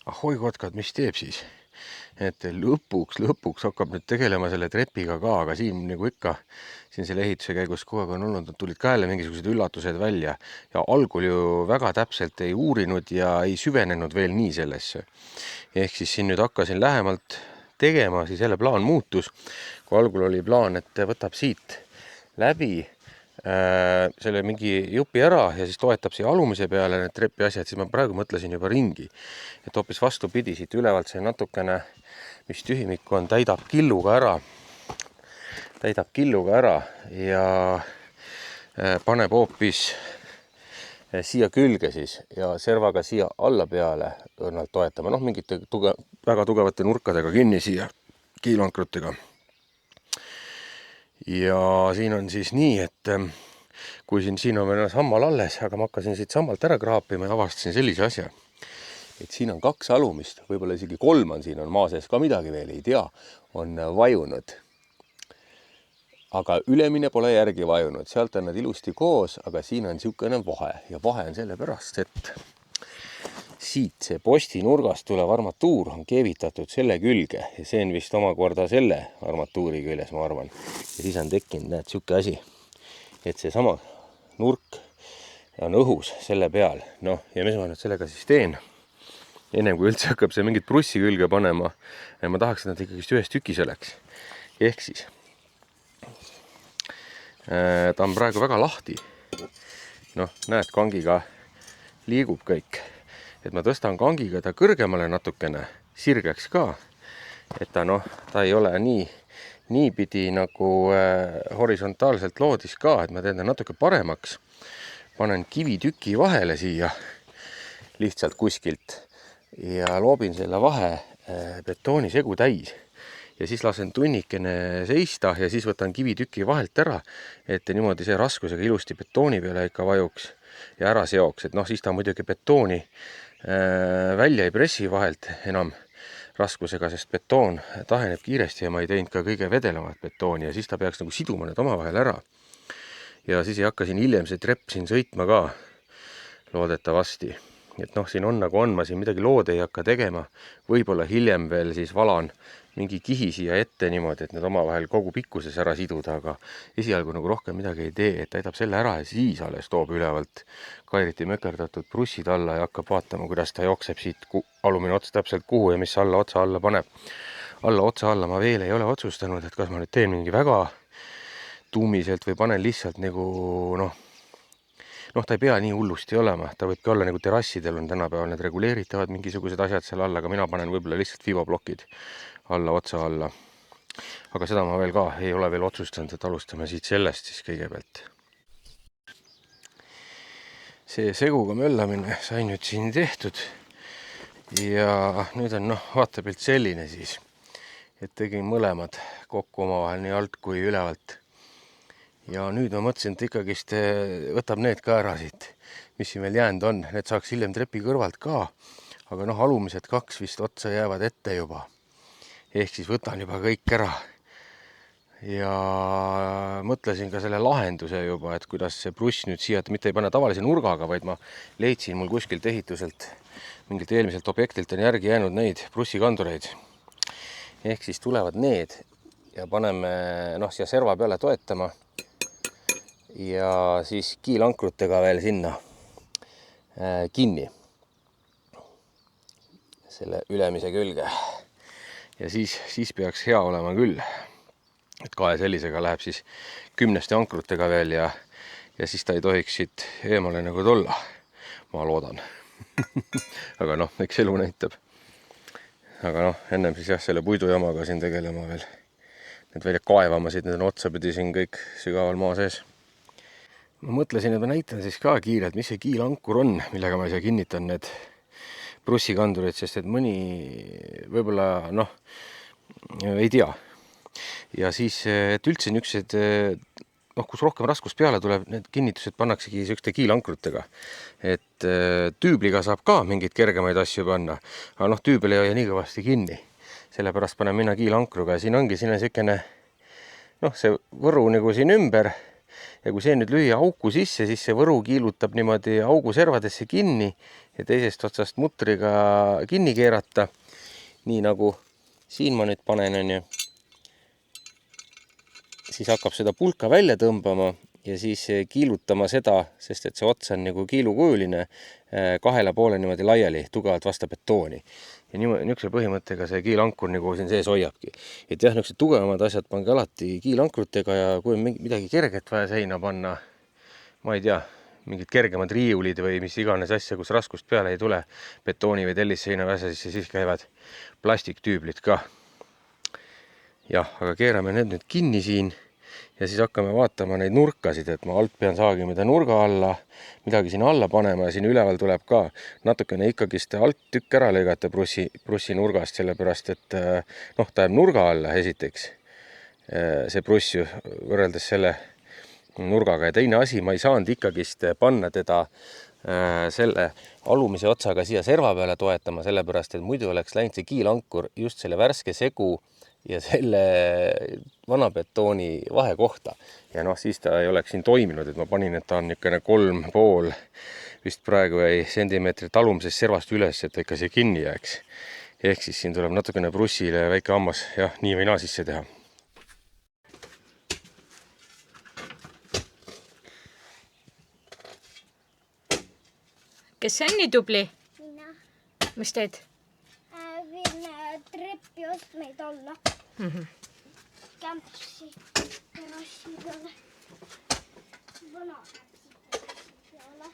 ahoi kotkad, mis teeb siis? Et lõpuks hakkab nüüd tegelema selle trepiga ka, aga siin nagu ikka, siin selle ehituse käigus kogu aeg on olnud, tulid ka jälle mingisugused üllatused välja ja algul ju väga täpselt ei uurinud ja ei süvenenud veel nii sellesse. Ehk siis siin nüüd hakkasin lähemalt tegema, siis jälle plaan muutus. Kui algul oli plaan, et võtab siit läbi selle mingi jupi ära ja siis toetab siia alumise peale need trepi asjad, siis ma praegu mõtlesin juba ringi, et hoopis vastupidi, siit ülevalt see natukene, mis tühimikku on, täidab killuga ära ja paneb hoopis siia külge siis ja servaga siia alla peale õrnalt toetama, noh mingite väga tugevate nurkadega kinni siia kiilankrutega. Ja siin on siis nii, et kui siin on veel sammal alles, aga ma hakkasin siit sammalt ära kraapima ja avastasin sellise asja, et siin on 2 alumist, võib-olla isegi 3 on siin, on maa sees ka midagi veel, ei tea, on vajunud. Aga ülemine pole järgi vajunud, sealt on nad ilusti koos, aga siin on niisugune vahe ja vahe on sellepärast, et siit see posti nurgast tulev armatuur on keevitatud selle külge ja see on vist omakorda selle armatuuri küljes, ma arvan. Ja siis on tekkinud, näed, niisugune asi, et seesama nurk on õhus selle peal. Noh, ja mis ma nüüd sellega siis teen? Enne kui üldse hakkab see mingit prussi külge panema, ma tahaks, et nad ikkagi ühes tükis oleks. Ehk siis ta on praegu väga lahti. Noh, näed, kangiga liigub kõik. Et ma tõstan kangiga ta kõrgemale natukene, sirgeks ka, et ta ei ole nii pidi nagu horisontaalselt loodis ka, et ma teen ta natuke paremaks. Panen kivitüki vahele siia lihtsalt kuskilt ja loobin selle vahe betoonisegu täis. Ja siis lasen tunnikene seista ja siis võtan kivitüki vahelt ära, et niimoodi see raskusega ilusti betooni peale ikka vajuks ja ära seoks. Et siis ta muidugi betooni välja ei pressi vahelt enam raskusega, sest betoon taheneb kiiresti ja ma ei teinud ka kõige vedelemat betooni ja siis ta peaks nagu siduma need omavahel ära. Ja siis ei hakka siin hiljem see trepp siin sõitma ka loodetavasti. Et siin on nagu on, ma siin midagi lood ei hakka tegema. Võib-olla hiljem veel siis valan mingi kihi siia ette niimoodi, et need omavahel kogu pikkuses ära siduda, aga esialgu nagu rohkem midagi ei tee, et täidab selle ära ja siis alles toob ülevalt kairiti mökerdatud prussid alla ja hakkab vaatama, kuidas ta jookseb siit alumine ots täpselt kuhu ja mis otsa alla paneb. Otsa alla ma veel ei ole otsustanud, et kas ma nüüd teen mingi väga tuumiselt või panen lihtsalt nagu ta ei pea nii hullusti olema, ta võibki olla nagu terrassidel on tänapäeval need reguleeritavad mingisugused asjad seal alla, aga mina panen võib-olla lihtsalt fiibablokid otsa alla. Aga seda ma veel ka ei ole veel otsustanud, et alustame siit sellest siis kõigepealt. See seguga möllamine sai nüüd siin tehtud ja nüüd on vaatepilt selline siis, et tegin mõlemad kokku omavahel nii alt kui ülevalt. Ja nüüd ma mõtlesin, et ikkagist võtab need ka ära siit, mis siin veel jäänud on. Need saaks hiljem trepi kõrvalt ka, aga alumised 2 vist otsa jäävad ette juba. Ehk siis võtan juba kõik ära. Ja mõtlesin ka selle lahenduse juba, et kuidas see bruss nüüd siia, et mitte ei pane tavalise nurgaga, vaid ma leidsin mul kuskilt ehituselt, mingilt eelmiselt objektilt on järgi jäänud neid brussikandureid. Ehk siis tulevad need ja paneme siia serva peale toetama. Ja siis kiilankrutega veel sinna kinni selle ülemise külge ja siis peaks hea olema küll, et 2 sellisega läheb siis 10 ankrutega veel ja siis ta ei tohiks siit eemale nagu tulla, ma loodan. Aga eks elu näitab. Aga ennem siis jah, selle puidujamaga siin tegelema veel, need välja kaevamasid, need on otsapidi siin kõik sügaval maa sees. Ma mõtlesin, et ma näitan siis ka kiirelt, mis see kiilankur on, millega ma siia kinnitan need brussikandurid, sest et mõni võib-olla ei tea. Ja siis, et üldse niisugused, kus rohkem raskust peale tuleb, need kinnitused pannaksegi niisuguste kiilankrutega. Et tüübliga saab ka mingeid kergemaid asju panna, aga tüübel ei hoia nii kõvasti kinni. Sellepärast panen mina kiilankruga ja siin on niisugune see võru nagu siin ümber. ja kui see nüüd lüüa auku sisse, siis see võru kiilutab niimoodi augu servadesse kinni ja teisest otsast mutriga kinni keerata. Nii nagu siin ma nüüd panen, on ju. Siis hakkab seda pulka välja tõmbama ja siis kiilutama seda, sest et see ots on nagu kiilukujuline, 2,5 niimoodi laiali, tugevalt vastu betooni. Ja niisuguse põhimõttega see kiilankur nagu siin sees hoiabki. Et jah, niisugused tugevamad asjad pange alati kiilankrutega ja kui on midagi kerget vaja seina panna, ma ei tea, mingid kergemad riiulid või mis iganes asja, kus raskust peale ei tule, betooni või tellisseina väsa sisse, siis käivad plastiktüüblid ka. Jah, aga keerame need nüüd kinni siin ja siis hakkame vaatama neid nurkasid, et ma alt pean saagima nurga alla, midagi siin alla panema ja siin üleval tuleb ka natukene ikkagist alt tükk ära lõigata brussi nurgast, sellepärast et noh, ta jääb nurga alla esiteks, see bruss võrreldes selle nurgaga ja teine asi, ma ei saanud ikkagist panna teda selle alumise otsaga siia serva peale toetama, sellepärast et muidu oleks läinud see kiilankur just selle värske segu ja selle vana betooni vahekohta. Ja noh, siis ta ei oleks siin toiminud, et ma panin, et ta on niisugune 3,5 vist praegu jäi sentimeetrit alumisest servast üles, et ikka see kinni jääks. Ehk siis siin tuleb natukene brussile väike hammas, jah, nii või naa sisse teha. Kes see on nii tubli? Minä Mis teed? vin treppi ostmeid alla. Kämpsi terassi peale. Vana kämpsi peale.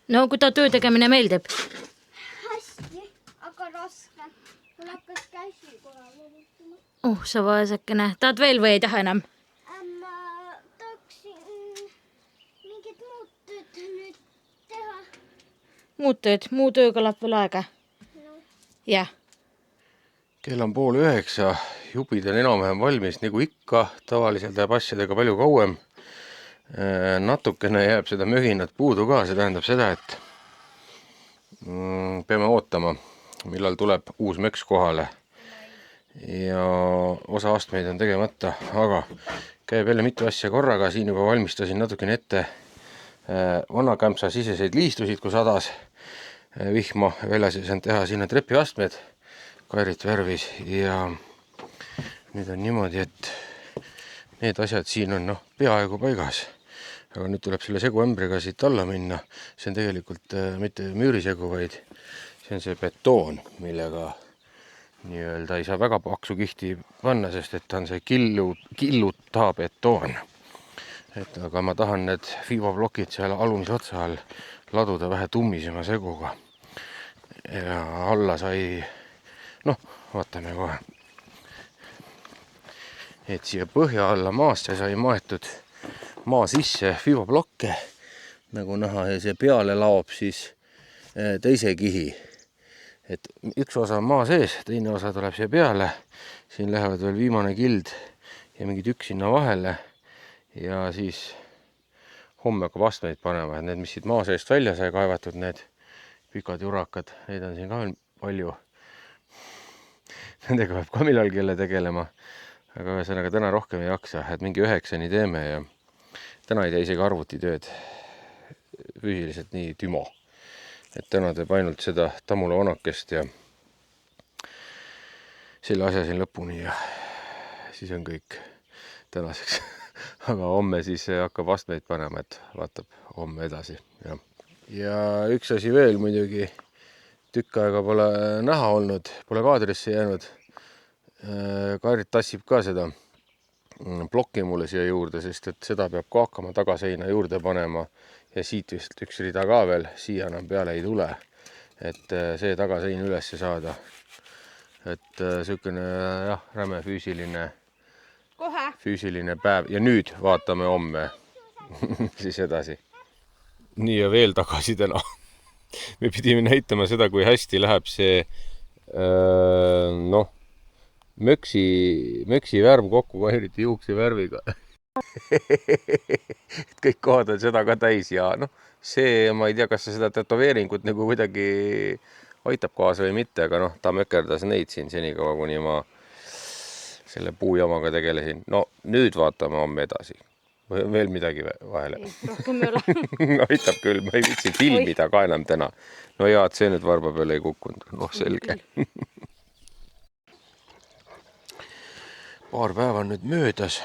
No, kui ta töö tegemine meeldib. Hästi, aga raske. Mul hakkas käsi korra levutama. Sa vaesekene. Tahad veel või ei taha enam? Ma tahaksin mingit muud tööd nüüd teha. Muud tööd. Muu töö kõlab veel aega. No. Jah. Kell on 8:30, jupid on enam-vähem valmis, nagu ikka, tavaliselt jääb asjadega palju kauem. Natukene jääb seda möginat puudu ka, see tähendab seda, et peame ootama, millal tuleb uus möks kohale ja osa astmeid on tegemata, aga käib jälle mitu asja korraga, siin juba valmistasin natukene ette vana kämpsa siseseid liistusid, kui sadas vihma väljas ja saan teha sinna trepiastmed Kairit värvis ja nüüd on niimoodi, et need asjad siin on peaaegu paigas. Aga nüüd tuleb selle seguämbriga siit alla minna. See on tegelikult mitte müürisegu, vaid see on see betoon, millega nii-öelda ei saa väga paksu kihti panna, sest et ta on see killuta betoon. Aga ma tahan need fiibablokid seal alumise otsa all laduda vähe tummisema seguga. Ja alla sai, vaatame kohe. Et siia põhja alla maasse sai maetud maa sisse fiibablokke, nagu näha, ja see peale laob siis teise kihi. Et üks osa on maa sees, teine osa tuleb siia peale, siin lähevad veel viimane kild ja mingi tükk sinna vahele ja siis homme hakkab astmeid panema, et need, mis siit maa seest välja sai kaevatud, need pikad jurakad, neid on siin ka veel palju. Nendega peab ka millalgi jälle tegelema, aga ühesõnaga täna rohkem ei jaksa, et mingi 9-ni teeme ja täna ei tee isegi arvutitööd füüsiliselt nii tümo. Et täna teeb ainult seda Tammula vanakest ja selle asja siin lõpuni ja siis on kõik tänaseks. Aga homme siis hakkab astmeid panema, et vaatab homme edasi. Ja üks asi veel muidugi, tükk aega pole näha olnud, pole kaadrisse jäänud. Kairit tassib ka seda plokki mulle siia juurde, sest et seda peab ka hakkama tagaseina juurde panema ja siit vist üks rida ka veel, siia enam peale ei tule, et see tagasein üles saada. Et sükene räme füüsiline päev ja nüüd vaatame homme siis edasi. Nii ja veel tagasi täna. Me pidime näitama seda, kui hästi läheb see möksi värv kokku kahjuti juukse värviga. Kõik kohad on seda ka täis ja noh, see, ma ei tea, kas seda tätoveeringut nagu kuidagi aitab kaasa või mitte, aga noh, ta mökerdas neid siin senikaua, kuni ma selle puujamaga tegelesin. No nüüd vaatame homme edasi. Veel midagi vahele. Rohkem ei ole. Aitab küll, ma ei viitsi filmida ka enam täna. No jaa, et see nüüd varba peale ei kukkunud. Noh, selge. Paar päeva on nüüd möödas,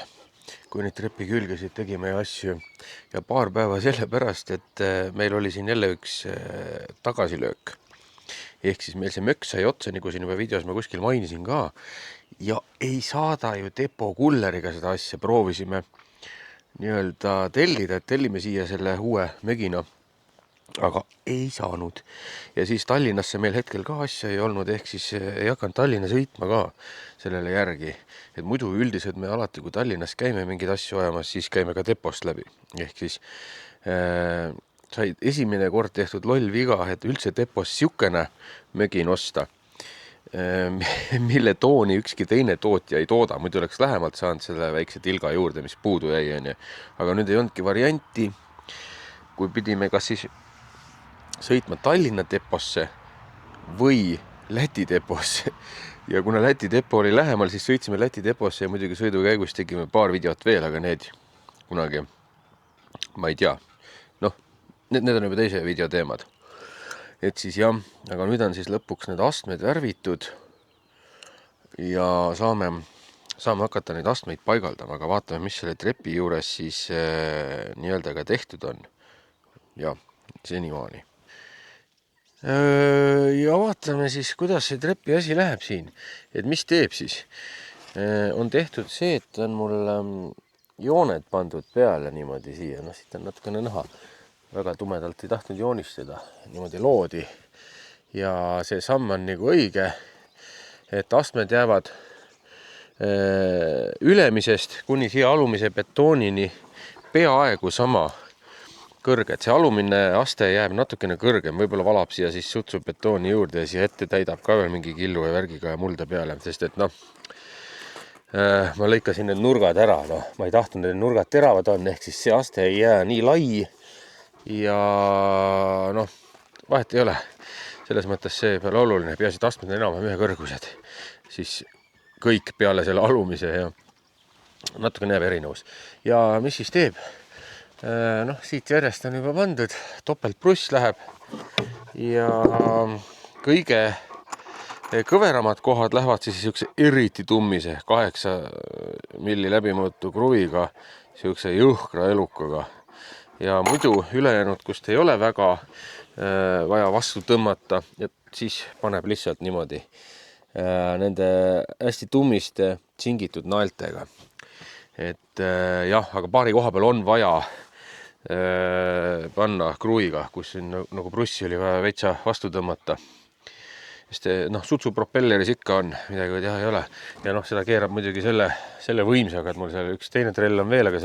kui neid trepi külgesid tegime ja asju. Ja paar päeva sellepärast, et meil oli siin jälle üks tagasilöök. Ehk siis meil see möks sai otsa, nagu siin juba videos ma kuskil mainisin ka. Ja ei saada ju depo kulleriga seda asja. Proovisime nii-öelda tellida, et tellime siia selle uue mögina, aga ei saanud. Ja siis Tallinnasse meil hetkel ka asja ei olnud, ehk siis ei hakanud Tallinna sõitma ka sellele järgi. Et muidu üldiselt me alati, kui Tallinnas käime mingid asju ajamas, siis käime ka depost läbi. Ehk siis sai esimene kord tehtud loll viga, et üldse depost siukene mögin osta, mille tooni ükski teine tootja ei tooda. Muidu oleks lähemalt saanud selle väikse tilga juurde, mis puudu jäi. Aga nüüd ei olnudki varianti, kui pidime kas siis sõitma Tallinna deposse või Läti deposse. Ja kuna Läti depo oli lähemal, siis sõitsime Läti deposse ja muidugi sõidu käigus tegime paar videot veel, aga need kunagi, ma ei tea. Noh, need on juba teise video teemad. Et siis jah, aga nüüd on siis lõpuks need astmed värvitud ja saame hakata neid astmeid paigaldama, aga vaatame, mis selle trepi juures siis nii-öelda ka tehtud on. Ja senimaani. Ja vaatame siis, kuidas see trepi asi läheb siin. Et mis teeb siis? On tehtud see, et on mul jooned pandud peale niimoodi siia. No siit on natukene näha. Väga tumedalt ei tahtnud joonistada, niimoodi loodi. Ja see samm on nagu õige, et astmed jäävad ülemisest kuni siia alumise betoonini peaaegu sama kõrged. See alumine aste jääb natukene kõrgem, võib-olla valab siia siis sutsu betooni juurde ja siia ette täidab ka veel mingi killu ja värgiga ja mulda peale, sest et noh, ma lõikasin need nurgad ära, noh, ma ei tahtnud, need nurgad teravad on, ehk siis see aste ei jää nii lai. Ja noh, vahet ei ole. Selles mõttes see peale oluline, peaasi, et astmed on enam-vähem ühe kõrgused. Siis kõik peale selle alumise ja natukene jääb erinevus. Ja mis siis teeb? Noh, siit järjest on juba pandud, topeltbruss läheb ja kõige kõveramad kohad lähevad siis siukse eriti tummise 8 milli läbimõõtu kruviga, siukse jõhkra elukaga. Ja muidu ülejäänud, kust ei ole väga vaja vastu tõmmata, et siis paneb lihtsalt niimoodi nende hästi tummiste tsingitud naeltega. Et jah, aga paari koha peal on vaja panna kruviga, kus nagu brussi oli vaja veitsa vastu tõmmata. Sest noh, sutsupropelleris ikka on, midagi teha ei ole. Ja noh, seda keerab muidugi selle võimsaga, et mul seal üks teine trell on veel, aga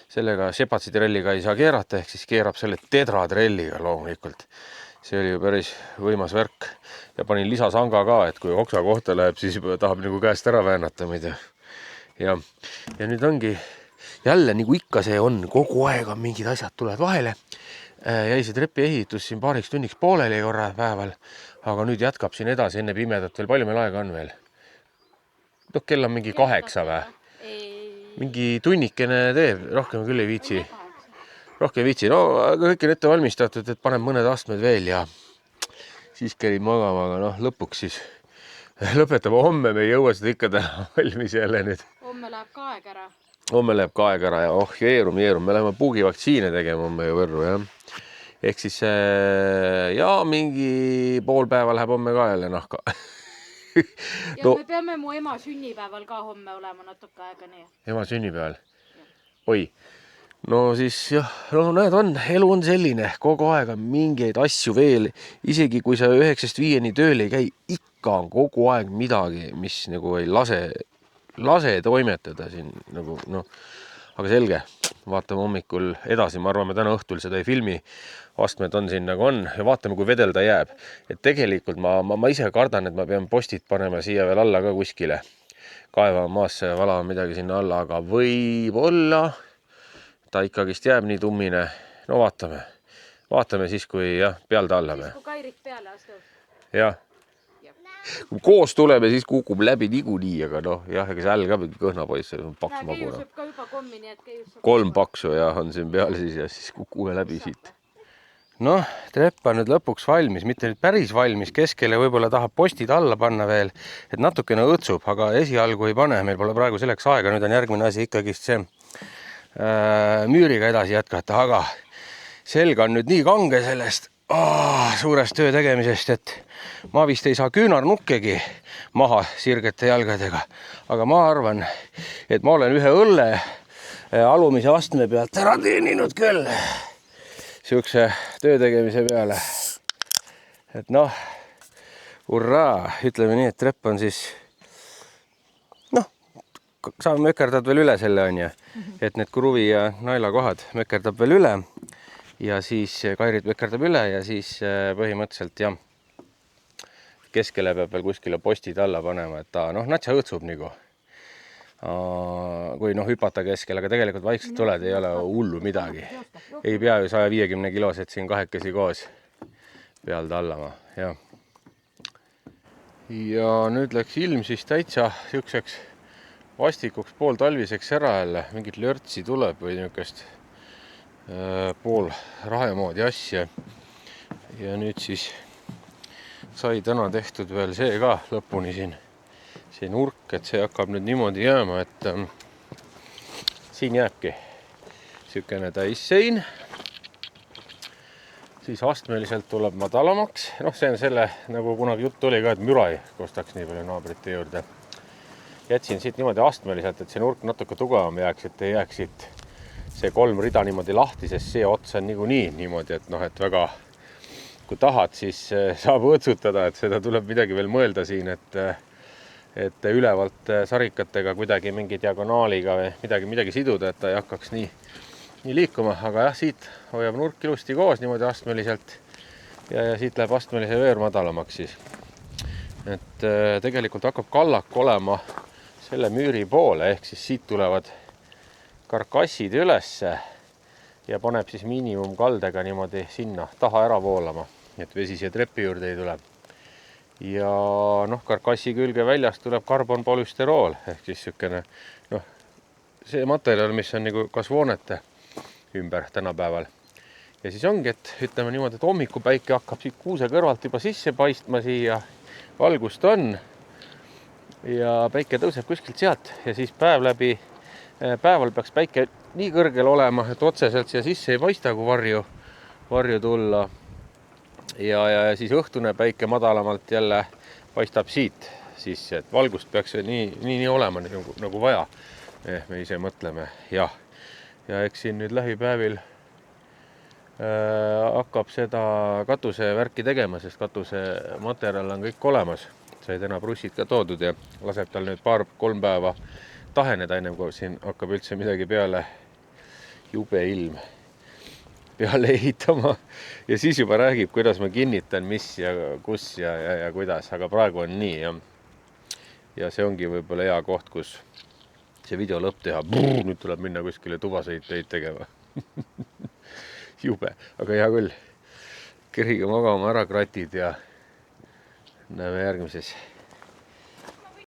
sellega Shepardsi trelliga ei saa keerata, ehk siis keerab selle Tedra trelliga loomulikult. See oli ju päris võimas värk. Ja panin lisasanga ka, et kui oksa kohta läheb, siis tahab nagu käest ära väänata. Ja nüüd ongi jälle nagu ikka see on, kogu aeg on mingid asjad tulevad vahele. Jäi see trepi ehitus siin paariks tunniks pooleli korra päeval, aga nüüd jätkab siin edasi enne pimedat veel. Palju meil aega on veel? Noh, kell on mingi 8 või? Mingi tunnikene teeb, rohkem küll ei viitsi. Rohkem ei viitsi. No, aga kõik on ette valmistatud, et panen mõned astmed veel ja siis käib magama, aga noh, lõpuks siis lõpetame homme, me ei jõua seda ikka täna valmis jälle nüüd. Homme läheb ka aeg ära. Homme läheb ka aeg ära ja jeerum. Me läheme puugivaktsiine tegema homme ju Võrru, jah. Ehk siis ja mingi pool päeva läheb homme ka jälle nahka. Ja no, me peame mu ema sünnipäeval ka homme olema natuke aega nii. Ema sünnipäeval? Oi, no siis jah, no näed on, elu on selline, kogu aeg on mingeid asju veel, isegi kui sa 9-5 tööl ei käi, ikka on kogu aeg midagi, mis nagu ei lase toimetada siin nagu noh, aga selge, vaatame hommikul edasi, ma arvan, me täna õhtul seda ei filmi, astmed on siin nagu on ja vaatame, kui vedel ta jääb. Et tegelikult ma ise kardan, et ma pean postid panema siia veel alla ka kuskile. kaevama maasse ja valama midagi sinna alla, aga võib-olla ta ikkagist jääb nii tummine. No vaatame siis, kui jah, peal tallame. Siis kui Kairik peale astub. Jah. Kui koos tuleme, siis kukub läbi niikuinii, aga noh, jah, ega see äll ka mingi kõhna poiss, see on paks maguna. Keius võib ka juba kommi, nii et Keius saab 3 paksu jah, on siin peal siis ja siis kukume läbi siit. Noh, trepp on nüüd lõpuks valmis, mitte nüüd päris valmis, keskele võib-olla tahab postid alla panna veel, et natukene õõtsub, aga esialgu ei pane, meil pole praegu selleks aega, nüüd on järgmine asi ikkagist see müüriga edasi jätkata, aga selg on nüüd nii kange sellest suurest töö tegemisest, et ma vist ei saa küünarnukkegi maha sirgete jalgadega, aga ma arvan, et ma olen ühe õlle alumise astme pealt ära teeninud küll siukse töö tegemise peale. Et noh, hurraa, ütleme nii, et trepp on siis noh, saame mökerdad veel üle selle on ju, et need kruvi ja naela kohad mökerdab veel üle ja siis Kairit mökerdab üle ja siis põhimõtteliselt jah, keskele peab veel kuskile postid alla panema, et ta noh, natsa õõtsub nagu. Kui noh, hüpata keskel, aga tegelikult vaikselt tuled, ei ole hullu midagi. Ei pea ju 150 kilosed siin kahekesi koos peal tallama, jah. Ja nüüd läks ilm siis täitsa siukseks vastikuks pooltalviseks ära jälle, mingit lörtsi tuleb või niisugust pool rahemoodi asja. Ja nüüd siis sai täna tehtud veel see ka lõpuni siin, see nurk, et see hakkab nüüd niimoodi jääma, et siin jääbki siukene täissein. Siis astmeliselt tuleb madalamaks. Noh, see on selle, nagu kunagi jutt oli ka, et müra ei kostaks nii palju naabrite juurde. Jätsin siit niimoodi astmeliselt, et see nurk natuke tugevam jääks, et ei jääks siit see 3 rida niimoodi lahti, sest see ots on niimoodi, et noh, et väga, kui tahad, siis saab õõtsutada, et seda tuleb midagi veel mõelda siin, et ülevalt sarikatega kuidagi mingi diagonaaliga või midagi siduda, et ta ei hakkaks nii liikuma, aga jah, siit hoiab nurk ilusti koos niimoodi astmeliselt ja siit läheb astmelise veer madalamaks siis. Et tegelikult hakkab kallak olema selle müüri poole, ehk siis siit tulevad karkassid ülesse ja paneb siis miinimumkaldega niimoodi sinna taha ära voolama, et vesi siia trepi juurde ei tule. Ja noh, karkassi külge väljast tuleb karbonpolüsterool, ehk siis siukene, noh, see materjal, mis on nagu kasvoonete ümber tänapäeval. Ja siis ongi, et ütleme niimoodi, et hommikupäike hakkab siit kuuse kõrvalt juba sisse paistma siia, valgust on ja päike tõuseb kuskilt sealt ja siis päeval peaks päike nii kõrgel olema, et otseselt siia sisse ei paista, kui varju tulla. Ja siis õhtune päike madalamalt jälle paistab siit sisse, et valgust peaks nii olema nagu vaja. Me ise mõtleme, jah. Ja eks siin nüüd lähipäevil hakkab seda katusevärki tegema, sest katuse materjal on kõik olemas. Sai täna brussid ka toodud ja laseb tal nüüd 2-3 päeva taheneda ennem, kui siin hakkab üldse midagi peale jube ilm peale ehitama ja siis juba räägib, kuidas ma kinnitan, mis ja kus ja kuidas, aga praegu on nii ja see ongi võib-olla hea koht, kus see video lõpp teha. Nüüd tuleb minna kuskile tubasõiteid tegema. Jube, aga hea küll. Kerige magama ära kratid ja näeme järgmises